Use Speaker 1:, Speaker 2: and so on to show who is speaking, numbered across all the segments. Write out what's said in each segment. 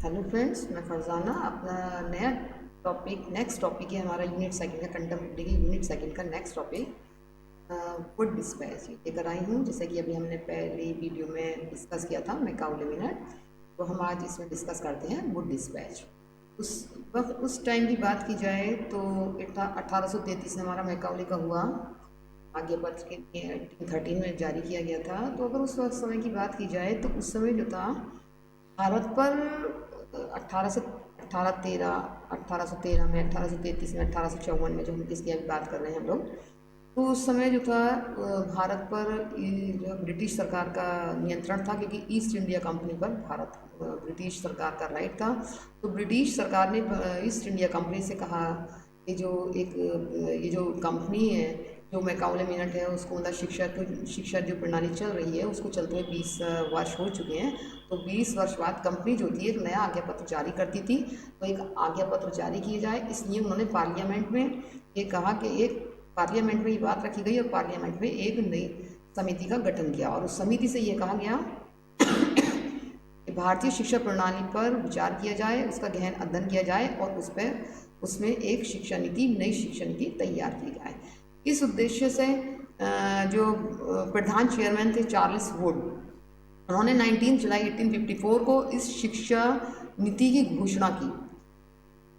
Speaker 1: Hello friends, मैं फरजाना अपना नया टॉपिक नेक्स्ट टॉपिक है हमारा यूनिट सेकंड का कंटेम्प्रेरी के यूनिट सेकंड का नेक्स्ट टॉपिक वुड डिस्पैच लेकर आई हूँ। जैसे कि अभी हमने पहले वीडियो में डिस्कस किया था मैकाउले मिनट, तो हम आज इसमें डिस्कस करते हैं वुड डिस्पैच। उस टाइम की बात की जाए तो 1833 में हमारा मैकाउले का हुआ, आज्ञा पत्र के 1813 में जारी किया गया था। तो अगर उस वक्त समय की बात की जाए तो उस समय जो था भारत पर 1813 में, 1833 में, 1854 में, जो हम किसकी अभी बात कर रहे हैं हम लोग, तो उस समय जो था भारत पर जो ब्रिटिश सरकार का नियंत्रण था, क्योंकि ईस्ट इंडिया कंपनी पर भारत ब्रिटिश सरकार का राइट था। तो ब्रिटिश सरकार ने ईस्ट इंडिया कंपनी से कहा कि ये जो कंपनी है, जो मैकाउले मिनट है, उसको मतलब शिक्षा जो प्रणाली चल रही है उसको चलते हुए 20 वर्ष हो चुके हैं। तो 20 वर्ष बाद कंपनी जो थी एक नया आज्ञा पत्र जारी करती थी, तो एक आज्ञा पत्र जारी किया जाए, इसलिए उन्होंने पार्लियामेंट में ये कहा कि पार्लियामेंट में ये बात रखी गई और पार्लियामेंट में एक नई समिति का गठन किया, और उस समिति से ये कहा गया कि भारतीय शिक्षा प्रणाली पर विचार किया जाए, उसका गहन अध्ययन किया जाए और उसमें एक शिक्षा नीति, नई शिक्षा नीति तैयार की जाए। इस उद्देश्य से जो प्रधान चेयरमैन थे चार्ल्स वुड, उन्होंने 19 जुलाई 1854 को इस शिक्षा नीति की घोषणा की।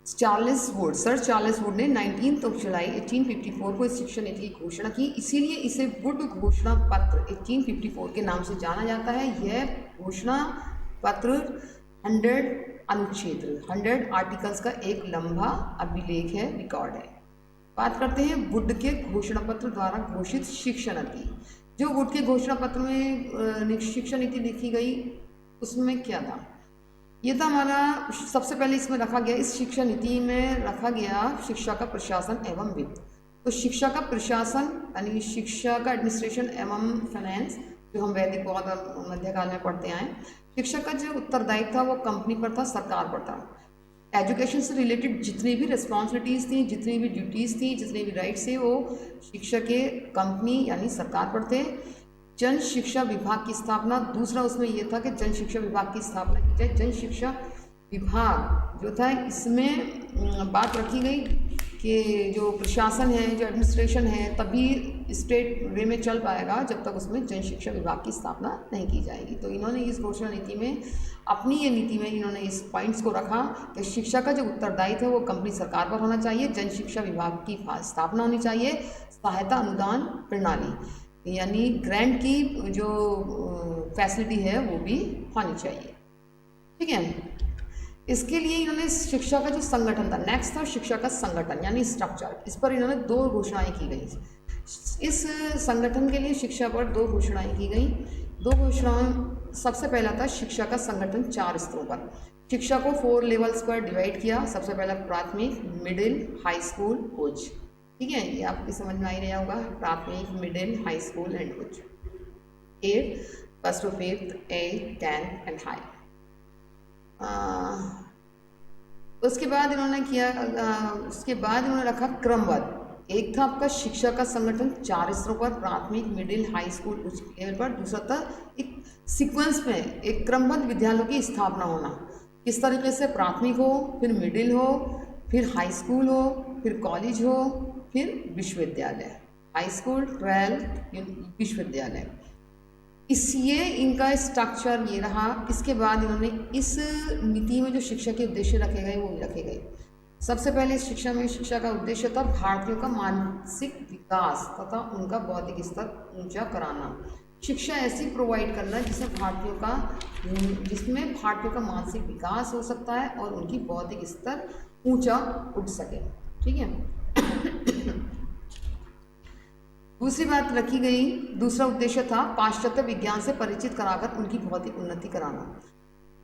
Speaker 1: सर चार्ल्स वुड ने 19 जुलाई 1854 को इस शिक्षा नीति की घोषणा की, इसीलिए इसे वुड घोषणा पत्र 1854 के नाम से जाना जाता है। यह घोषणा पत्र 100 आर्टिकल्स का एक लंबा अभिलेख है, रिकॉर्ड है। बात करते हैं वुड के घोषणा पत्र द्वारा घोषित शिक्षा नीति। जो वुड के घोषणा पत्र में शिक्षा नीति लिखी गई, उसमें क्या था? ये था हमारा, सबसे पहले इसमें रखा गया, इस शिक्षा नीति में रखा गया शिक्षा का प्रशासन एवं वित्त। तो शिक्षा का प्रशासन यानी शिक्षा का एडमिनिस्ट्रेशन एवं फाइनेंस, जो हम वैदिक बौद्ध और मध्यकाल में पढ़ते आए, शिक्षा का जो उत्तरदायित्व था वो कंपनी पर था, सरकार पर था। एजुकेशन से रिलेटेड जितनी भी रिस्पॉन्सिबिलिटीज़ थी, जितनी भी ड्यूटीज़ थी, जितने भी राइट्स थे, वो शिक्षा के कंपनी यानी सरकार पर थे। जन शिक्षा विभाग की स्थापना, दूसरा उसमें यह था कि जन शिक्षा विभाग की स्थापना की जाए। जन शिक्षा विभाग जो था, इसमें बात रखी गई कि जो प्रशासन है, जो एडमिनिस्ट्रेशन है, तभी स्टेट वे में चल पाएगा जब तक उसमें जन शिक्षा विभाग की स्थापना नहीं की जाएगी। तो इन्होंने इस घोषणा नीति में, अपनी ये नीति में इन्होंने इस पॉइंट्स को रखा कि शिक्षा का जो उत्तरदायित्व है वो कंपनी सरकार पर होना चाहिए, जन शिक्षा विभाग की स्थापना होनी चाहिए, सहायता अनुदान प्रणाली यानी ग्रांट की जो फैसिलिटी है वो भी होनी चाहिए। ठीक है, इसके लिए इन्होंने शिक्षा का जो संगठन था, नेक्स्ट था शिक्षा का संगठन यानी स्ट्रक्चर। इस पर इन्होंने 2 घोषणाएं की गई। इस संगठन के लिए शिक्षा पर 2 घोषणाएं की गई। 2 घोषणाएं, सबसे पहला था शिक्षा का संगठन 4 स्तरों पर। शिक्षा को 4 लेवल्स पर डिवाइड किया। सबसे पहला प्राथमिक, मिडिल, हाई स्कूल, उच्च। ठीक है, ये आपकी समझ में आ ही रहा होगा, प्राथमिक, मिडिल, हाई स्कूल एंड उच्च। 8 first to 5th, 8, 10 and high. उसके बाद इन्होंने रखा क्रमबद्ध। एक था आपका शिक्षा का संगठन 4 स्तरों पर, प्राथमिक, मिडिल, हाई स्कूल, उच्च लेवल पर। दूसरा था एक सीक्वेंस में एक क्रमबद्ध विद्यालयों की स्थापना होना। किस तरीके से? प्राथमिक हो, फिर मिडिल हो, फिर हाई स्कूल हो, फिर कॉलेज हो, फिर विश्वविद्यालय। हाई स्कूल, 12 विश्वविद्यालय। ये इनका स्ट्रक्चर ये रहा। इसके बाद इन्होंने इस नीति में जो शिक्षा के उद्देश्य रखे गए वो भी रखे गए। सबसे पहले इस शिक्षा का उद्देश्य था भारतीयों का मानसिक विकास तथा उनका बौद्धिक स्तर ऊंचा कराना। शिक्षा ऐसी प्रोवाइड करना जिसमें भारतीयों का मानसिक विकास हो सकता है और उनकी बौद्धिक स्तर ऊंचा उठ सके। ठीक है। दूसरी बात रखी गई, दूसरा उद्देश्य था पाश्चात्य विज्ञान से परिचित कराकर उनकी भौतिक उन्नति कराना।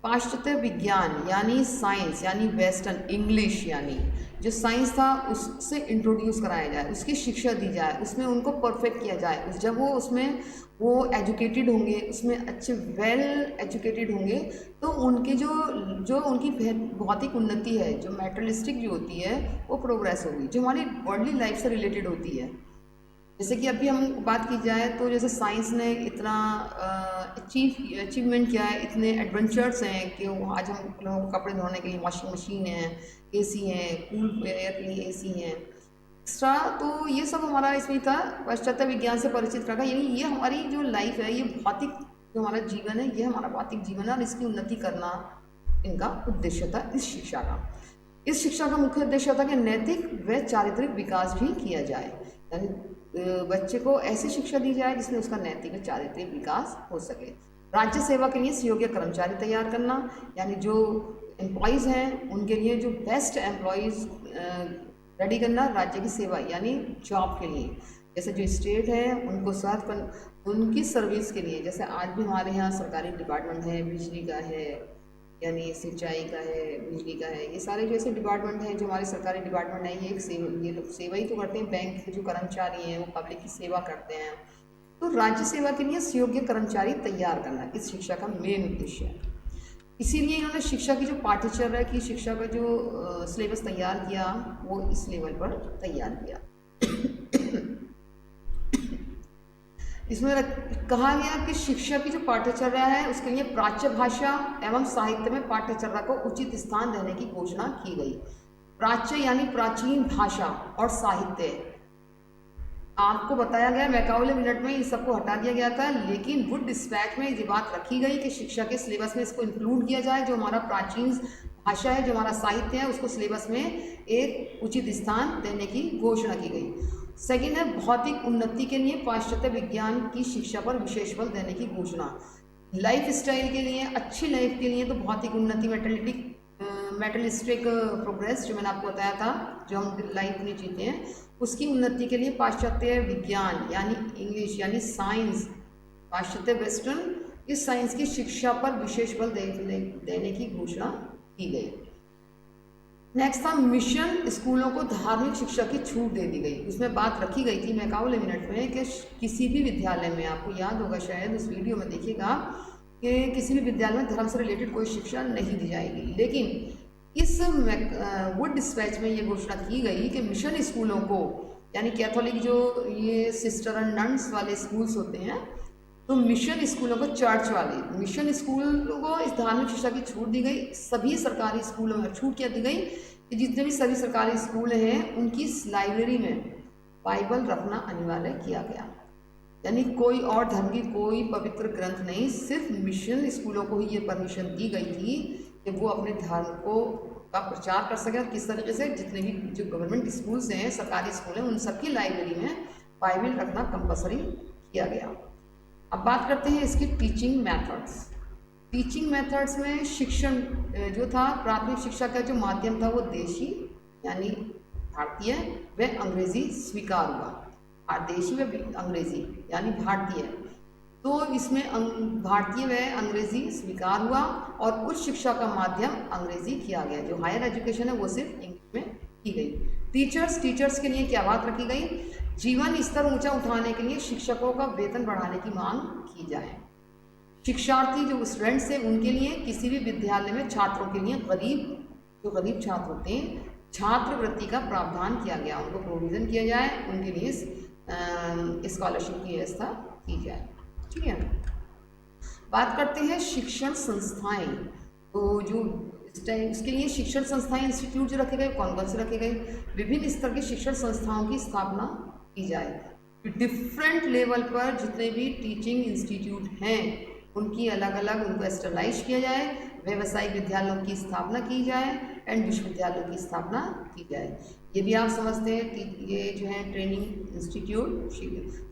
Speaker 1: पाश्चात्य विज्ञान यानी साइंस यानी वेस्टर्न इंग्लिश, यानी जो साइंस था उससे इंट्रोड्यूस कराया जाए, उसकी शिक्षा दी जाए, उसमें उनको परफेक्ट किया जाए। जब वो एजुकेटेड होंगे, उसमें अच्छे वेल एजुकेटेड होंगे, तो उनके जो उनकी भौतिक उन्नति है, जो मेटेरियलिस्टिक जो होती है वो प्रोग्रेस होगी, जो हमारी वर्ल्डली लाइफ से रिलेटेड होती है। जैसे कि अभी हम बात की जाए तो जैसे साइंस ने इतना अचीवमेंट किया है, इतने एडवेंचर्स हैं कि आज हम लोगों को कपड़े धोने के लिए वॉशिंग मशीन है, एसी है, कूल एयर के लिए एसी है एक्स्ट्रा। तो ये सब हमारा इसमें था, पाश्चात्य विज्ञान से परिचित रखा, यानी ये हमारी जो लाइफ है, ये भौतिक जो हमारा जीवन है, ये हमारा भौतिक जीवन है और इसकी उन्नति करना इनका उद्देश्य था इस शिक्षा का। इस शिक्षा का मुख्य उद्देश्य था कि नैतिक व चारित्रिक विकास भी किया जाए, यानी बच्चे को ऐसी शिक्षा दी जाए जिसमें उसका नैतिक व चारित्रिक विकास हो सके। राज्य सेवा के लिए सुयोग्य कर्मचारी तैयार करना, यानी जो एम्प्लॉयज़ हैं उनके लिए जो बेस्ट एम्प्लॉयज़ रेडी करना राज्य की सेवा यानी जॉब के लिए। जैसे जो स्टेट है उनको उनकी सर्विस के लिए, जैसे आज भी हमारे यहाँ सरकारी डिपार्टमेंट है, बिजली का है, यानी सिंचाई का है, बिजली का है, ये सारे जो ऐसे डिपार्टमेंट हैं जो हमारे सरकारी डिपार्टमेंट हैं, ये ये लोग सेवा ही तो करते हैं। बैंक के जो कर्मचारी हैं वो पब्लिक की सेवा करते हैं। तो राज्य सेवा के लिए सुयोग्य कर्मचारी तैयार करना इस शिक्षा का मेन उद्देश्य है। इसीलिए इन्होंने शिक्षा की जो पाठ्यचर्या की शिक्षा का जो सिलेबस तैयार किया वो इस लेवल पर तैयार किया। इसमें कहा गया कि शिक्षा की जो पाठ्यचर्या है उसके लिए प्राच्य भाषा एवं साहित्य में पाठ्यचर्या को उचित स्थान देने की घोषणा की गई। प्राच्य यानी प्राचीन भाषा और साहित्य आपको बताया गया, मैकाउले मिनट में इन सबको हटा दिया गया था, लेकिन वुड डिस्पैच में ये बात रखी गई कि शिक्षा के सिलेबस में इसको इंक्लूड किया जाए। जो हमारा प्राचीन भाषा है, जो हमारा साहित्य है, उसको सिलेबस में एक उचित स्थान देने की घोषणा की गई। सेकेंड है भौतिक उन्नति के लिए पाश्चात्य विज्ञान की शिक्षा पर विशेष बल देने की घोषणा। लाइफ स्टाइल के लिए, अच्छी लाइफ के लिए तो भौतिक उन्नति, मेटलिस्टिक प्रोग्रेस जो मैंने आपको बताया था, जो हम लाइफ में जीते हैं, उसकी उन्नति के लिए पाश्चात्य विज्ञान यानी इंग्लिश यानी साइंस, पाश्चात्य वेस्टर्न, इस साइंस की शिक्षा पर विशेष बल देने की घोषणा की गई। नेक्स्ट था मिशन स्कूलों को धार्मिक शिक्षा की छूट दे दी गई। उसमें बात रखी गई थी मैकाउले मिनट में कि किसी भी विद्यालय में, आपको याद होगा शायद उस वीडियो में देखिएगा कि किसी भी विद्यालय में धर्म से रिलेटेड कोई शिक्षा नहीं दी जाएगी। लेकिन इस वुड डिस्पैच में ये घोषणा की गई कि मिशन स्कूलों को, यानी कैथोलिक जो ये सिस्टर एंड नन्स वाले स्कूल्स होते हैं, तो मिशन स्कूलों को, चर्च वाले मिशन स्कूलों को इस धार्मिक शिक्षा की छूट दी गई। सभी सरकारी स्कूलों में छूट क्या दी गई कि जितने भी सभी सरकारी स्कूल हैं उनकी लाइब्रेरी में बाइबल रखना अनिवार्य किया गया। यानी कोई और धर्म की कोई पवित्र ग्रंथ नहीं, सिर्फ मिशन स्कूलों को ही ये परमिशन दी गई थी कि वो अपने धर्म को का प्रचार कर सके। और किस तरीके से जितने भी जो गवर्नमेंट स्कूल्स हैं, सरकारी स्कूल हैं, उन सबकी लाइब्रेरी में बाइबल रखना कंपलसरी किया गया। अब बात करते हैं इसकी टीचिंग मेथड्स। टीचिंग मेथड्स में शिक्षण जो था, प्राथमिक शिक्षा का जो माध्यम था वो देशी यानी भारतीय व अंग्रेजी स्वीकार हुआ। देशी व अंग्रेजी यानी भारतीय, तो इसमें भारतीय व अंग्रेजी स्वीकार हुआ और उच्च शिक्षा का माध्यम अंग्रेजी किया गया। जो हायर एजुकेशन है वो सिर्फ इंग्लिश में की गई। टीचर्स के लिए क्या बात रखी गई? जीवन स्तर ऊंचा उठाने के लिए शिक्षकों का वेतन बढ़ाने की मांग की जाए। शिक्षार्थी जो स्टूडेंट्स हैं उनके लिए किसी भी विद्यालय में छात्रों के लिए गरीब छात्र होते हैं, छात्रवृत्ति का प्रावधान किया गया, उनको प्रोविज़न किया जाए, उनके लिए स्कॉलरशिप की व्यवस्था की जाए। ठीक है, बात करते हैं शिक्षण संस्थाएं। तो जो इसके लिए शिक्षण संस्थाएं, इंस्टीट्यूट जो रखे गए, कौन कौन से रखे गए? विभिन्न स्तर के शिक्षण संस्थाओं की स्थापना की जाए। डिफरेंट लेवल पर जितने भी टीचिंग इंस्टीट्यूट हैं उनकी अलग अलग उनको एस्टेब्लिश किया जाए। व्यावसायिक विद्यालयों की स्थापना की जाए एंड विश्वविद्यालयों की स्थापना की जाए। ये भी आप समझते हैं, ये जो है ट्रेनिंग इंस्टीट्यूट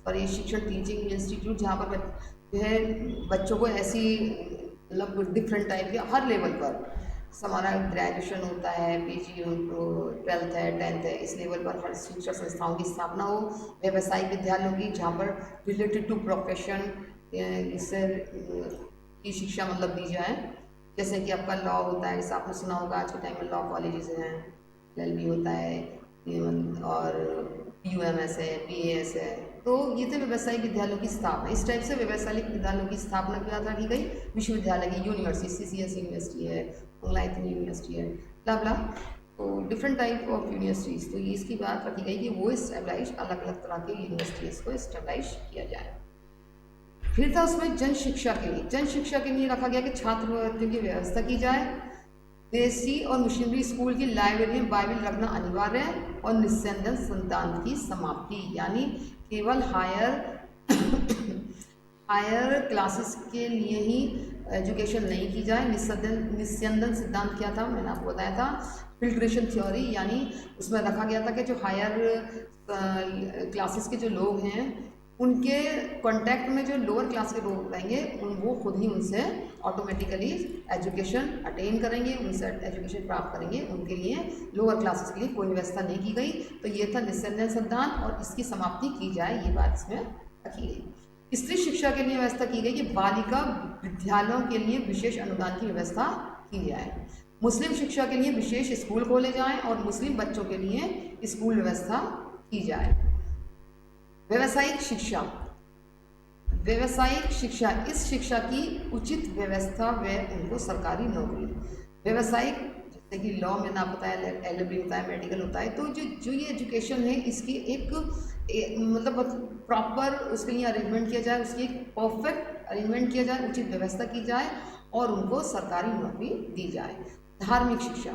Speaker 1: और ये शिक्षण टीचिंग इंस्टीट्यूट, जहाँ पर जो है बच्चों को ऐसी मतलब डिफरेंट टाइप के हर लेवल पर, हमारा ग्रेजुएशन होता है, पीजी, 12th है, 10th है, इस लेवल पर हर शिक्षण संस्थाओं की स्थापना हो। व्यावसायिक विद्यालयों की, जहाँ पर रिलेटेड टू प्रोफेशन इससे की शिक्षा मतलब दी जाए। जैसे कि आपका लॉ होता है, जैसे आपने सुना होगा आज के टाइम में लॉ कॉलेजेस हैं, LLB होता है और PUMS है, PAS है। तो ये थे व्यावसायिक विद्यालयों की स्थापना। इस टाइप से व्यावसायिक विद्यालयों की स्थापना की गई। विश्वविद्यालय की यूनिवर्सिटी, CCS यूनिवर्सिटी है, मंगलायतन यूनिवर्सिटी है, ब्ला ब्ला। तो डिफरेंट टाइप ऑफ यूनिवर्सिटीज़, तो ये इसकी बात रखी गई कि वो इस्टेब्लाइश अलग अलग तरह के यूनिवर्सिटीज़ को इस्टेब्लाइश किया जाए। फिर था उसमें जन शिक्षा के लिए, जन शिक्षा के लिए रखा गया कि छात्रवृत्तियों की व्यवस्था की जाए, देसी और मिशनरी स्कूल की लाइब्रेरी में बाइबल रखना अनिवार्य है, और निस्संदन संतान की समाप्ति, यानी केवल हायर क्लासेस के लिए ही एजुकेशन नहीं की जाए। निस्यंदन सिद्धांत क्या था, मैंने आपको बताया था, फिल्ट्रेशन थ्योरी, यानी उसमें रखा गया था कि जो हायर क्लासेस के जो लोग हैं उनके कांटेक्ट में जो लोअर क्लास के लोग रहेंगे वो खुद ही उनसे ऑटोमेटिकली एजुकेशन अटेन करेंगे, उनसे एजुकेशन प्राप्त करेंगे, उनके लिए लोअर क्लासेस के लिए कोई व्यवस्था नहीं की गई। तो ये था निस्संदेह सिद्धांत, और इसकी समाप्ति की जाए, ये बात इसमें रखी गई। स्त्री शिक्षा के लिए व्यवस्था की गई कि बालिका विद्यालयों के लिए विशेष अनुदान की व्यवस्था की जाए, मुस्लिम शिक्षा के लिए विशेष स्कूल खोले जाएं, और मुस्लिम बच्चों के लिए स्कूल व्यवस्था की जाए। व्यावसायिक शिक्षा, व्यावसायिक शिक्षा, इस शिक्षा की उचित व्यवस्था व उनको सरकारी नौकरी, व्यावसायिक जैसे कि लॉ में ना बताया, LLB होता है, मेडिकल होता है, तो जो ये एजुकेशन है इसकी एक मतलब प्रॉपर उसके लिए अरेंजमेंट किया जाए, उसकी एक परफेक्ट अरेंजमेंट किया जाए, उचित व्यवस्था की जाए और उनको सरकारी नौकरी दी जाए। धार्मिक शिक्षा,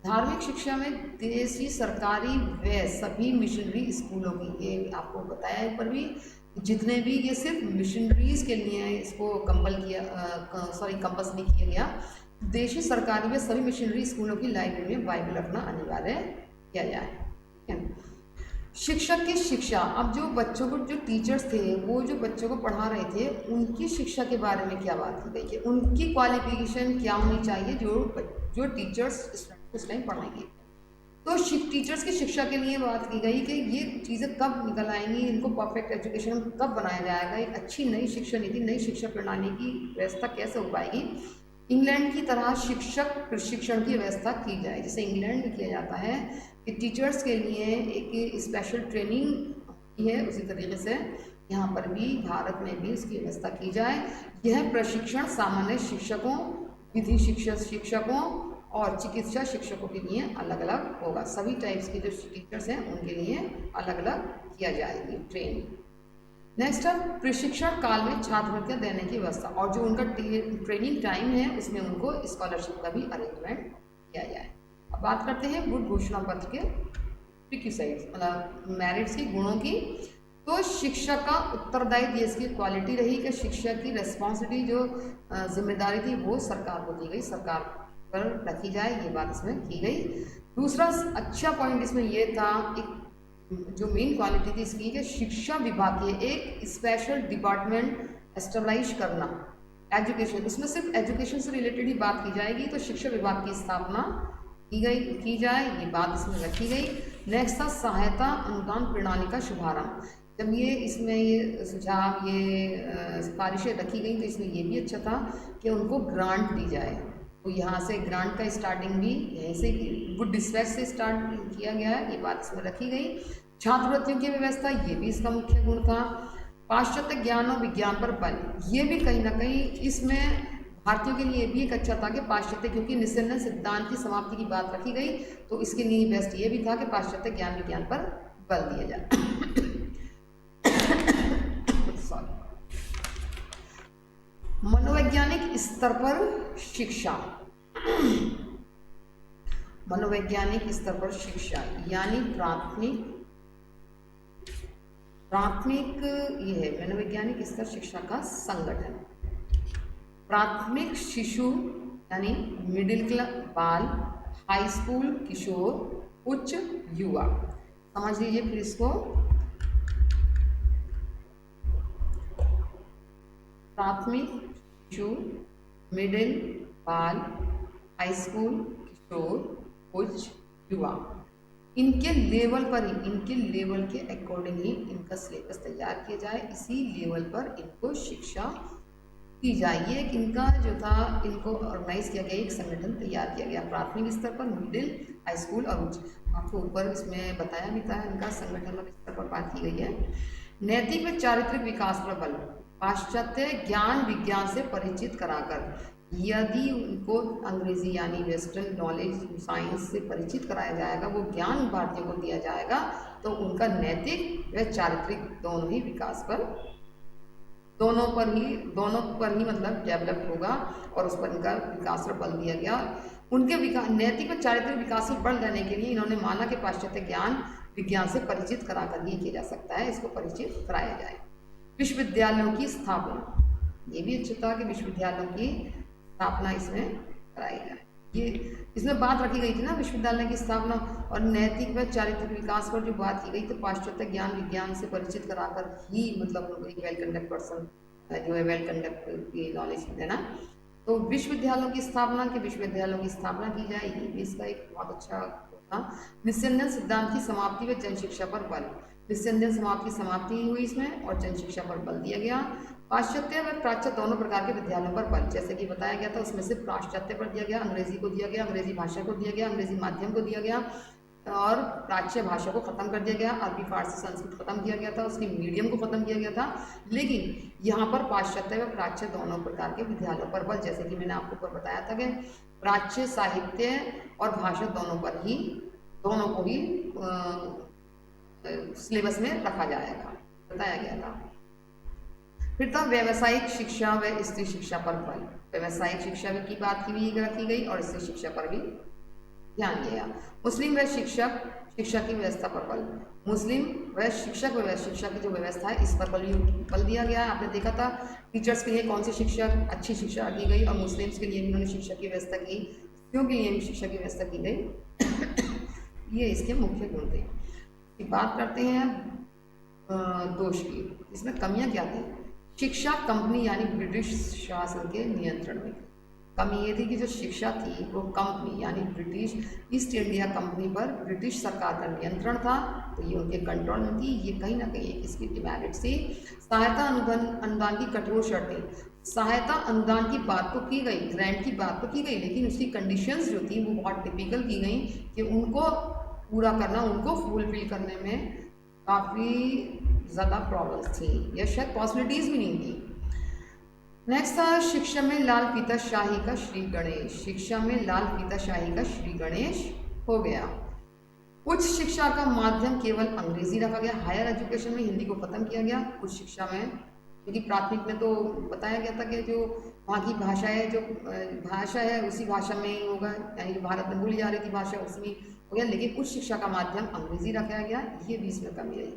Speaker 1: धार्मिक शिक्षा में देशी, सरकारी व सभी मिशनरी स्कूलों की, ये आपको बताया ऊपर भी, जितने भी, ये सिर्फ मिशनरीज के लिए इसको कंपल्सरी किया गया। देशी, सरकारी व सभी मिशनरी स्कूलों की लाइब्रेरी में बाइबल रखना अनिवार्य किया जाए। ठीक है। शिक्षक की शिक्षा, अब जो बच्चों को, जो टीचर्स थे वो जो बच्चों को पढ़ा रहे थे उनकी शिक्षा के बारे में क्या बात की गई है, उनकी क्वालिफिकेशन क्या होनी चाहिए, जो टीचर्स उस टाइम पढ़ाएंगे। तो टीचर्स की शिक्षा के लिए बात की गई कि ये चीज़ें कब निकल आएंगी, इनको परफेक्ट एजुकेशन कब बनाया जाएगा, एक अच्छी नई शिक्षा नीति, नई शिक्षा प्रणाली की व्यवस्था कैसे हो पाएगी। इंग्लैंड की तरह शिक्षक प्रशिक्षण की व्यवस्था की जाए, जैसे इंग्लैंड में किया जाता है कि टीचर्स के लिए एक स्पेशल ट्रेनिंग है, उसी तरीके से यहाँ पर भी भारत में भी उसकी व्यवस्था की जाए। यह प्रशिक्षण सामान्य शिक्षकों, विधि शिक्षकों और चिकित्सा शिक्षकों के लिए अलग अलग होगा। सभी टाइप्स के जो टीचर्स हैं उनके लिए अलग अलग किया जाएगी ट्रेनिंग। नेक्स्ट है प्रशिक्षण काल में छात्रवृत्तियां देने की व्यवस्था, और जो उनका ट्रेनिंग टाइम है उसमें उनको स्कॉलरशिप का भी अरेंजमेंट किया जाए। अब बात करते हैं गुण घोषणा पत्र के प्रीक्यूसाइड्स, मतलब मेरिट्स की, गुणों की। तो शिक्षा का उत्तरदायित्व, इसकी क्वालिटी रही कि शिक्षा की रेस्पॉन्सिबिलिटी, जो जिम्मेदारी थी वो सरकार को दी गई, सरकार पर रखी जाए, ये बात इसमें की गई। दूसरा अच्छा पॉइंट इसमें ये था, एक जो मेन क्वालिटी थी इसकी, कि शिक्षा विभाग के एक स्पेशल डिपार्टमेंट एस्टेब्लिश करना, एजुकेशन, इसमें सिर्फ एजुकेशन से रिलेटेड ही बात की जाएगी, तो शिक्षा विभाग की स्थापना की जाए, ये बात इसमें रखी गई। नेक्स्ट था सहायता अनुदान प्रणाली का शुभारंभ। जब ये इसमें ये सुझाव, ये सिफारिशें रखी गई, तो इसमें ये भी अच्छा था कि उनको ग्रांट दी जाए, तो यहाँ से ग्रांट का स्टार्टिंग भी यहीं से वुड डिस्पैच से स्टार्ट किया गया है, ये बात इसमें रखी गई। छात्रवृत्तियों की व्यवस्था, ये भी इसका मुख्य गुण था। पाश्चात्य ज्ञान और विज्ञान पर बल, ये भी कहीं ना कहीं इसमें भारतीयों के लिए भी एक अच्छा था कि पाश्चात्य, क्योंकि निस्संदेह सिद्धांत की समाप्ति की बात रखी गई, तो इसके लिए बेस्ट ये भी था कि पाश्चात्य ज्ञान विज्ञान पर बल दिया जाए। मनोवैज्ञानिक स्तर पर शिक्षा, मनोवैज्ञानिक स्तर पर शिक्षा यानी प्राथमिक ये है मनोवैज्ञानिक स्तर शिक्षा का संगठन। प्राथमिक शिशु यानी मिडिल क्लास बाल, हाई स्कूल किशोर, उच्च युवा, समझ लीजिए फिर इसको। प्राथमिक शिशु, मिडिल बाल, हाई स्कूल किशोर, उच्च युवा, इनके लेवल पर ही, इनके लेवल के अकॉर्डिंग ही इनका सिलेबस तैयार किया जाए, इसी लेवल पर इनको शिक्षा की जाए। ये एक इनका जो था, इनको ऑर्गेनाइज किया गया, एक संगठन तैयार किया गया प्राथमिक स्तर पर, मिडिल, हाई स्कूल और उच्च। आपको ऊपर इसमें बताया भी था, इनका संगठन और स्तर पर बात की गई है। नैतिक व चारित्रिक विकास पर बल, पाश्चात्य ज्ञान विज्ञान से परिचित कराकर, यदि उनको अंग्रेजी यानी वेस्टर्न नॉलेज साइंस से परिचित कराया जाएगा, वो ज्ञान भारतीयों को दिया जाएगा, तो उनका नैतिक व चारित्रिक दोनों ही विकास पर दोनों पर ही मतलब डेवलप होगा, और उस पर इनका विकास पर बल दिया गया। उनके विकास नैतिक व चारित्रिक विकास पर बल देने के लिए इन्होंने माना कि पाश्चात्य ज्ञान विज्ञान से परिचित करा कर ही किया जा सकता है, इसको परिचित कराया जाए। विश्वविद्यालयों की स्थापना, ये भी अच्छा था कि विश्वविद्यालयों की स्थापना इसमें कराई जाए। ये इसमें बात रखी गई थी ना विश्वविद्यालय की स्थापना और नैतिक व चारित्रिक विकास पर जो बात की गई, तो पाश्चात्य ज्ञान विज्ञान से परिचित कराकर ही मतलब उनको एक वेल कंडक्ट पर्सन जो है वेल कंडक्ट की नॉलेज देना। तो विश्वविद्यालयों की स्थापना की जाए, ये भी इसका एक बहुत अच्छा था। निस्संदेह सिद्धांत की समाप्ति व जनशिक्षा पर बल, निस्संदेह समाप्ति की समाप्ति हुई इसमें और जनशिक्षा पर बल दिया गया। पाश्चात्य व प्राच्य दोनों प्रकार के विद्यालयों पर बल, जैसे कि बताया गया था, उसमें से पाश्चात्य पर दिया गया, अंग्रेजी को दिया गया, अंग्रेजी भाषा को दिया गया, अंग्रेजी माध्यम को दिया गया, और प्राच्य भाषा को खत्म कर दिया गया, अरबी फारसी संस्कृत खत्म किया गया था, उसकी मीडियम को खत्म किया गया था। लेकिन यहाँ पर पाश्चात्य व प्राच्य दोनों प्रकार के विद्यालयों पर बल, जैसे कि मैंने आपको ऊपर बताया था कि प्राच्य साहित्य और भाषा दोनों को ही सिलेबस में रखा जाएगा, बताया गया था। फिर था व्यावसायिक शिक्षा व स्त्री शिक्षा पर बल, व्यावसायिक शिक्षा की बात रखी गई और स्त्री शिक्षा पर भी ध्यान दिया। मुस्लिम व शिक्षा की व्यवस्था पर बल, मुस्लिम व शिक्षक व शिक्षा की जो व्यवस्था है इस पर बल दिया गया है। आपने देखा था टीचर्स के लिए कौन सी शिक्षा अच्छी शिक्षा दी गई, और मुस्लिम्स के लिए भी उन्होंने शिक्षा की व्यवस्था की, स्त्रियों के लिए भी शिक्षा की व्यवस्था की गई। ये इसके मुख्य गुण थे। बात करते हैं दोष की, इसमें कमियां क्या थी। शिक्षा कंपनी यानी ब्रिटिश शासन के नियंत्रण में, कमी ये थी कि जो शिक्षा थी वो कंपनी यानी ब्रिटिश ईस्ट इंडिया कंपनी पर ब्रिटिश सरकार का नियंत्रण था, तो ये उनके कंट्रोल में थी। ये कहीं ना कहीं इसकी डिमेरिट्स थी। सहायता अनुदान की कठोर शर्तें, सहायता अनुदान की बात तो की गई, ग्रांट की बात तो की गई, लेकिन उसकी कंडीशंस जो थी वो बहुत टिपिकल की गई कि उनको पूरा करना, उनको फुलफिल करने में काफ़ी ज़्यादा प्रॉब्लम्स थी या शायद पॉसिबिलिटीज़ भी नहीं थी। नेक्स्ट था शिक्षा में लाल फीता शाही का श्री गणेश, शिक्षा में लाल फीता शाही का श्री गणेश हो गया। उच्च शिक्षा का माध्यम केवल अंग्रेजी रखा गया, हायर एजुकेशन में हिंदी को खत्म किया गया। उच्च शिक्षा में क्योंकि प्राथमिक में तो बताया गया था कि जो वहाँ की भाषा है, जो भाषा है उसी भाषा में ही होगा, यानी जो भारत में बोली जा रही थी भाषा उसमें हो गया, लेकिन उच्च शिक्षा का माध्यम अंग्रेजी रखा गया, ये भी इसमें कमी रही।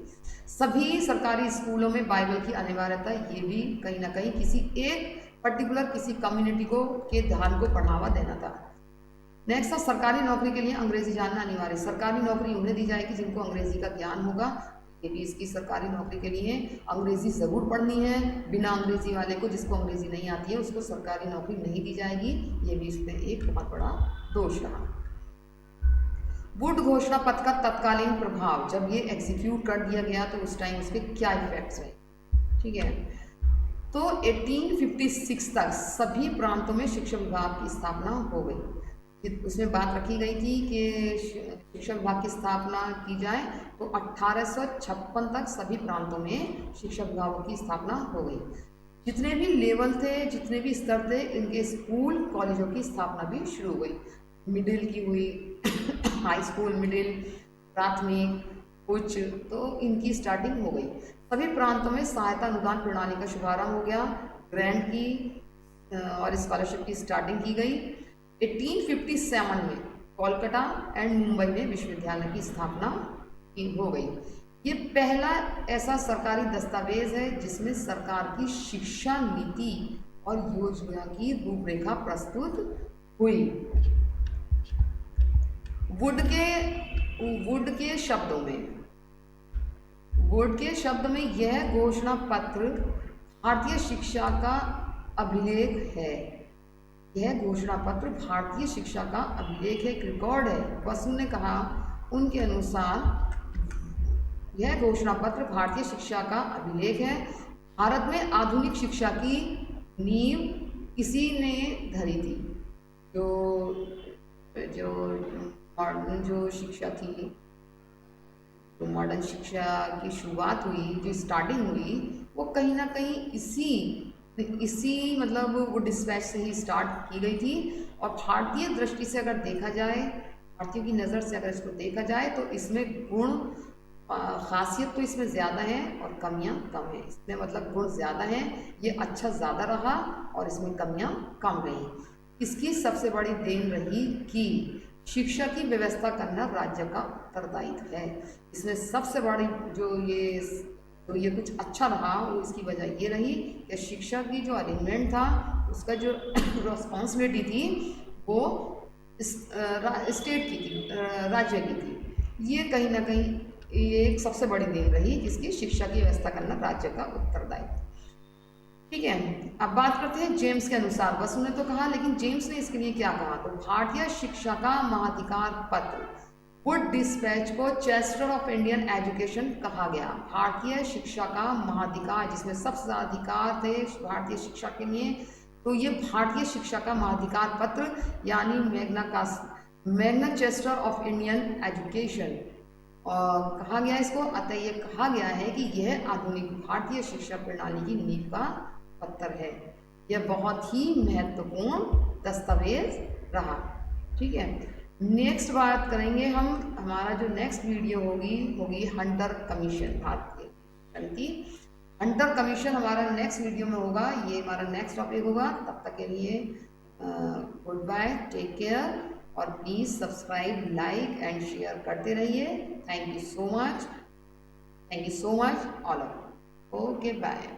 Speaker 1: सभी सरकारी स्कूलों में बाइबल की अनिवार्यता, ये भी कहीं ना कहीं किसी एक पर्टिकुलर किसी कम्युनिटी को के ध्यान को बढ़ावा देना था। नेक्स्ट था सरकारी नौकरी के लिए अंग्रेजी जानना अनिवार्य, सरकारी नौकरी उन्हें दी जाएगी जिनको अंग्रेजी का ज्ञान होगा। ये भी इसकी सरकारी नौकरी के लिए अंग्रेजी ज़रूर पढ़नी है, बिना अंग्रेजी वाले को, जिसको अंग्रेजी नहीं आती है, उसको सरकारी नौकरी नहीं दी जाएगी। ये भी इसमें एक बहुत बड़ा दोष रहा। वुड घोषणा पत्र का तत्कालीन प्रभाव, जब ये एग्जीक्यूट कर दिया गया तो उस टाइम उसके क्या इफेक्ट्स हैं, ठीक है। तो 1856 तक सभी प्रांतों में शिक्षा विभाग की स्थापना हो गई। उसमें बात रखी गई थी कि शिक्षा विभाग की स्थापना की जाए, तो 1856 तक सभी प्रांतों में शिक्षा विभागों की स्थापना हो गई। जितने भी लेवल थे, जितने भी स्तर थे, इनके स्कूल कॉलेजों की स्थापना भी शुरू हो गई। मिडिल की हुई, हाई स्कूल, मिडिल, प्राथमिक, उच्च, तो इनकी स्टार्टिंग हो गई। सभी प्रांतों में सहायता अनुदान प्रणाली का शुभारंभ हो गया, ग्रांट की और स्कॉलरशिप की स्टार्टिंग की गई। 1857 में कोलकाता एंड मुंबई में विश्वविद्यालय की स्थापना हो गई। ये पहला ऐसा सरकारी दस्तावेज है जिसमें सरकार की शिक्षा नीति और योजना की रूपरेखा प्रस्तुत हुई। वुड के शब्द में यह घोषणा पत्र भारतीय शिक्षा का अभिलेख है। यह घोषणा पत्र भारतीय शिक्षा का अभिलेख है, एक रिकॉर्ड है। बसु ने कहा उनके अनुसार यह घोषणा पत्र भारतीय शिक्षा का अभिलेख है। भारत में आधुनिक शिक्षा की नींव इसी ने धरी थी। जो मॉडर्न जो शिक्षा थी, तो मॉडर्न शिक्षा की शुरुआत हुई, जो स्टार्टिंग हुई, वो कहीं ना कहीं इसी इसी मतलब वो डिस्पैच से ही स्टार्ट की गई थी। और भारतीय दृष्टि से अगर देखा जाए, भारतीयों की नज़र से अगर इसको देखा जाए तो इसमें गुण खासियत तो इसमें ज़्यादा है और कमियां कम है। इसमें मतलब गुण ज़्यादा हैं, ये अच्छा ज़्यादा रहा और इसमें कमियां कम रही। इसकी सबसे बड़ी देन रही कि शिक्षा की व्यवस्था करना राज्य का उत्तरदायित्व है। इसमें सबसे बड़ी जो ये कुछ अच्छा रहा वो इसकी वजह ये रही कि शिक्षा की जो अरेंजमेंट था उसका जो रिस्पॉन्सिबिलिटी थी वो स्टेट की थी, राज्य की थी। ये कहीं ना कहीं ये एक सबसे बड़ी देन रही जिसकी शिक्षा की व्यवस्था करना राज्य का उत्तरदायित्व। ठीक है, अब बात करते हैं जेम्स के अनुसार। बसु ने तो कहा, लेकिन जेम्स ने इसके लिए क्या कहा? तो भारतीय शिक्षा का महाधिकार पत्र वुड डिस्पैच को चैस्टर ऑफ इंडियन एजुकेशन कहा गया। भारतीय शिक्षा का महाधिकार, जिसमें सबसे ज़्यादा अधिकार थे भारतीय शिक्षा के लिए, तो ये भारतीय शिक्षा का महाधिकार पत्र यानी Magna Chester of Indian education और कहा गया इसको। अतः ये कहा गया है कि यह आधुनिक भारतीय शिक्षा प्रणाली की नींव का पत्थर है। यह बहुत ही महत्वपूर्ण दस्तावेज रहा। ठीक है, नेक्स्ट बात करेंगे हम, हमारा जो नेक्स्ट वीडियो होगी हंटर कमीशन, भारतीय की हंटर कमीशन हमारा नेक्स्ट वीडियो में होगा। ये हमारा नेक्स्ट टॉपिक होगा। तब तक के लिए गुड बाय, टेक केयर और please subscribe, like and share करते रहिए। Thank you so much all of. Okay bye.